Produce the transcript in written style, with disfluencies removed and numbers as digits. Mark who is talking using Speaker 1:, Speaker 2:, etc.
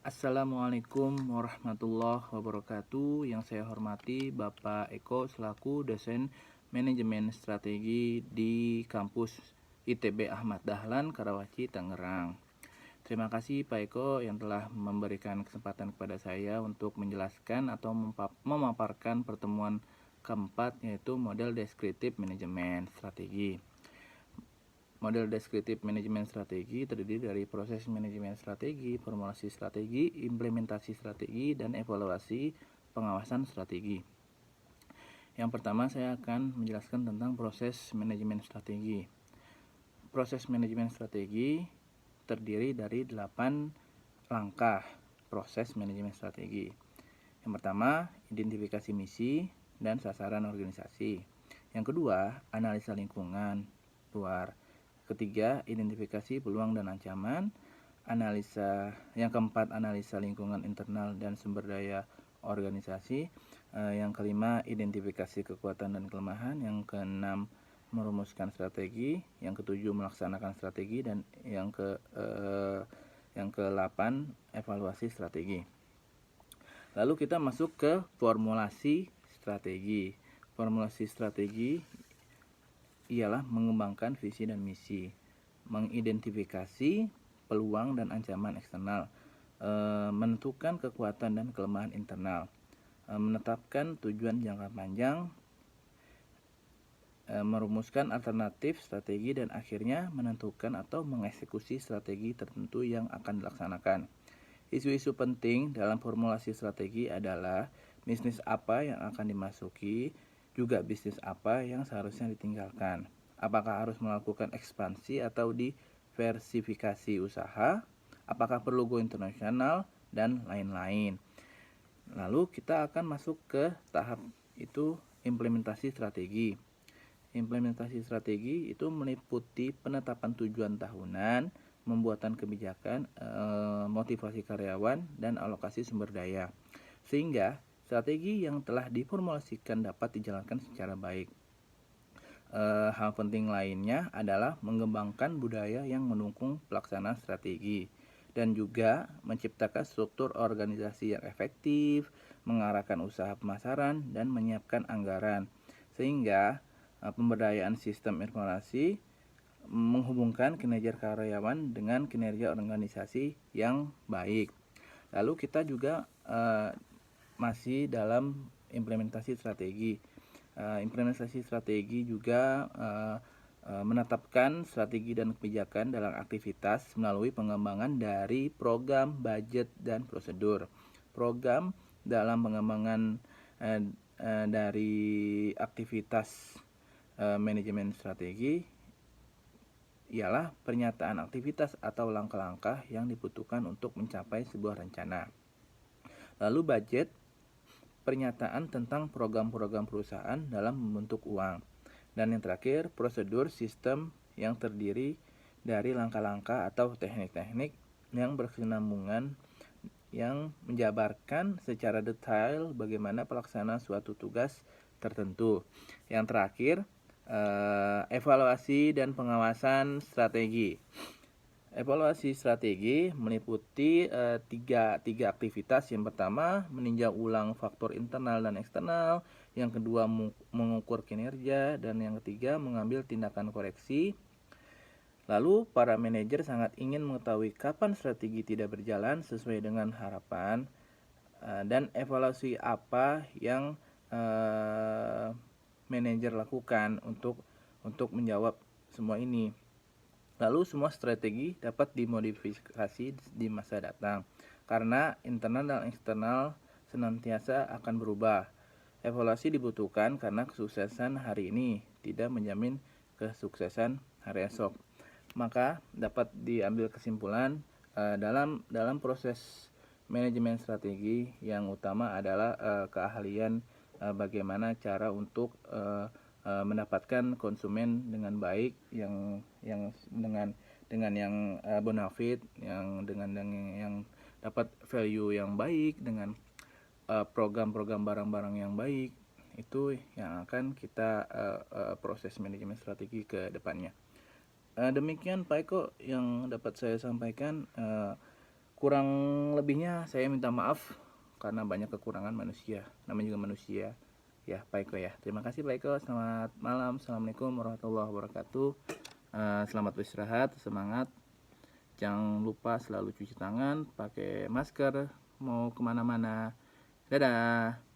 Speaker 1: Assalamualaikum warahmatullahi wabarakatuh. Yang saya hormati Bapak Eko selaku dosen manajemen strategi di kampus ITB Ahmad Dahlan, Karawaci, Tangerang. Terima kasih Pak Eko yang telah memberikan kesempatan kepada saya untuk menjelaskan atau memaparkan pertemuan keempat, yaitu model deskriptif manajemen strategi. Model deskriptif manajemen strategi terdiri dari proses manajemen strategi, formulasi strategi, implementasi strategi, dan evaluasi pengawasan strategi. Yang pertama saya akan menjelaskan tentang proses manajemen strategi. Proses manajemen strategi terdiri dari 8 langkah proses manajemen strategi. Yang pertama, identifikasi misi dan sasaran organisasi. Yang kedua, analisa lingkungan luar. Ketiga, identifikasi peluang dan ancaman. Yang keempat, analisa lingkungan internal dan sumber daya organisasi. Yang kelima, identifikasi kekuatan dan kelemahan. Yang keenam, merumuskan strategi. Yang ketujuh, melaksanakan strategi. Dan yang ke-8, evaluasi strategi. Lalu kita masuk ke formulasi strategi. Formulasi strategi ialah mengembangkan visi dan misi, mengidentifikasi peluang dan ancaman eksternal, menentukan kekuatan dan kelemahan internal, menetapkan tujuan jangka panjang, merumuskan alternatif strategi, dan akhirnya menentukan atau mengeksekusi strategi tertentu yang akan dilaksanakan. Isu-isu penting dalam formulasi strategi adalah bisnis apa yang akan dimasuki, juga bisnis apa yang seharusnya ditinggalkan. Apakah harus melakukan ekspansi atau diversifikasi usaha? Apakah perlu go internasional? Dan lain-lain. Lalu kita akan masuk ke tahap itu implementasi strategi. Implementasi strategi itu meliputi penetapan tujuan tahunan, pembuatan kebijakan, motivasi karyawan, dan alokasi sumber daya. Sehingga strategi yang telah diformulasikan dapat dijalankan secara baik. Hal penting lainnya adalah mengembangkan budaya yang mendukung pelaksanaan strategi dan juga menciptakan struktur organisasi yang efektif, mengarahkan usaha pemasaran, dan menyiapkan anggaran. Sehingga pemberdayaan sistem informasi menghubungkan kinerja karyawan dengan kinerja organisasi yang baik. Lalu kita juga masih dalam implementasi strategi. Implementasi strategi juga menetapkan strategi dan kebijakan dalam aktivitas melalui pengembangan dari program, budget, dan prosedur. Program dalam pengembangan dari aktivitas manajemen strategi ialah pernyataan aktivitas atau langkah-langkah yang dibutuhkan untuk mencapai sebuah rencana. Lalu budget, pernyataan tentang program-program perusahaan dalam membentuk uang. Dan yang terakhir, prosedur sistem yang terdiri dari langkah-langkah atau teknik-teknik yang berkesinambungan yang menjabarkan secara detail bagaimana pelaksanaan suatu tugas tertentu. Yang terakhir, evaluasi dan pengawasan strategi. Evaluasi strategi meliputi tiga aktivitas. Yang pertama, meninjau ulang faktor internal dan eksternal. Yang kedua, mengukur kinerja. Dan yang ketiga, mengambil tindakan koreksi. Lalu, para manajer sangat ingin mengetahui kapan strategi tidak berjalan sesuai dengan harapan dan evaluasi apa yang manajer lakukan untuk menjawab semua ini. Lalu semua strategi dapat dimodifikasi di masa datang karena internal dan eksternal senantiasa akan berubah. Evaluasi dibutuhkan karena kesuksesan hari ini tidak menjamin kesuksesan hari esok. Maka dapat diambil kesimpulan dalam proses manajemen strategi yang utama adalah keahlian bagaimana cara untuk mendapatkan konsumen dengan baik, yang dengan yang bonafit, yang dapat value yang baik, dengan program-program barang-barang yang baik. Itu yang akan kita proses manajemen strategi ke depannya. Demikian Pak Eko yang dapat saya sampaikan. Kurang lebihnya saya minta maaf karena banyak kekurangan manusia. Namanya juga manusia. Ya, Pak Eko ya. Terima kasih Pak Eko. Selamat malam. Assalamualaikum warahmatullahi wabarakatuh. Selamat beristirahat, semangat. Jangan lupa selalu cuci tangan, pakai masker, mau kemana-mana. Dadah.